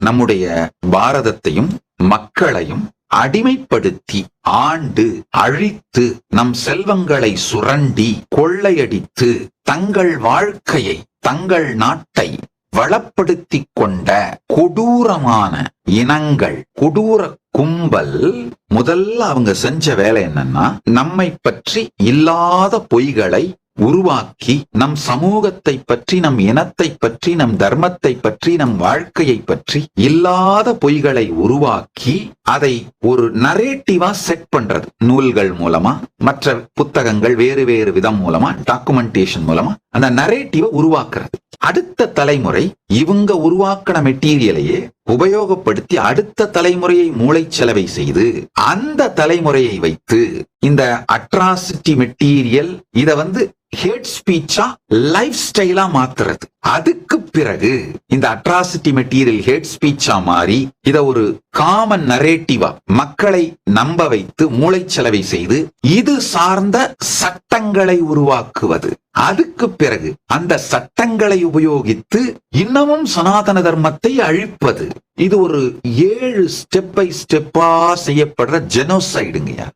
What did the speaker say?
நம்முடைய பாரதத்தையும் மக்களையும் அடிமைப்படுத்தி ஆண்டு அழித்து நம் செல்வங்களை சுரண்டி கொள்ளையடித்து தங்கள் வாழ்க்கையை தங்கள் நாட்டை வளப்படுத்தி கொண்ட கொடூரமான இனங்கள், கொடூர கும்பல் முதல்ல அவங்க செஞ்ச வேலை என்னன்னா, நம்மை பற்றி இல்லாத பொய்களை உருவாக்கி நம் சமூகத்தை பற்றி, நம் இனத்தை பற்றி, நம் தர்மத்தை பற்றி, நம் வாழ்க்கையை பற்றி இல்லாத பொய்களை உருவாக்கி அதை ஒரு நரேட்டிவா செட் பண்றது. நூல்கள் மூலமா, மற்ற புத்தகங்கள், வேறு வேறு விதம் மூலமா, டாக்குமெண்டேஷன் மூலமா அந்த நரேட்டிவை உருவாக்குறது. அடுத்த தலைமுறை இவங்க உருவாக்கின மெட்டீரியலையே உபயோகப்படுத்தி அடுத்த தலைமுறையை மூளைச்சலவை செய்து அந்த தலைமுறையை வைத்து இந்த அட்ராசிட்டி மெட்டீரியல் இத ஹேட் ஸ்பீச்சா லைஃப் ஸ்டைலா மாத்துறது. அதுக்கு பிறகு இந்த அட்ராசிட்டி மெட்டீரியல் ஹேட் ஸ்பீச்சா மாறி இத ஒரு காமன் நரேட்டிவா மக்களை நம்ப வைத்து மூளைச்சலவை செய்து இது சார்ந்த சட்டங்களை உருவாக்குவது. அதுக்கு பிறகு அந்த சட்டங்களை உபயோகித்து இன்னமும் சனாதன தர்மத்தை அழிப்பது. இது ஒரு 7 ஸ்டெப் பை ஸ்டெப்பா செய்யப்படுற ஜெனோசைடுங்கயா.